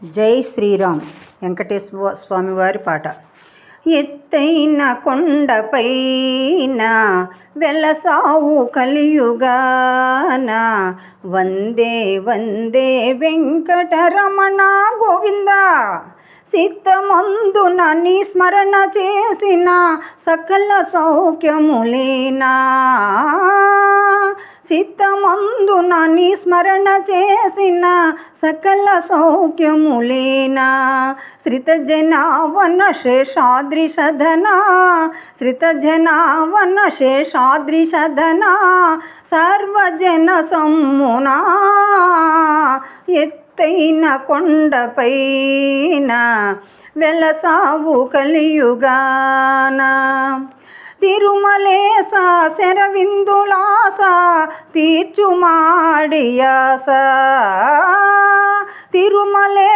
జై శ్రీరామ్. వెంకటేశ్వర స్వామి వారి పాట. ఎత్తైన కొండపైన వెలసావు కలియుగాన, వందే వందే వెంకటరమణ గోవింద. చిత్తమందున నీ స్మరణ చేసిన సకల సౌఖ్యములేనా, చిత్తమందున నీ స్మరణ చేసిన సకల సౌఖ్యములేనా. శ్రితజనావన శేషాద్రిశధనా, శ్రితజనావన శేషాద్రిశధనా, సర్వజన సమ్మునా. ఎత్తైన కొండపైన వెలసావు కలియుగాన, తిరుమలేశ శరవిందులాస తీర్చుమాడియాస. తిరుమలే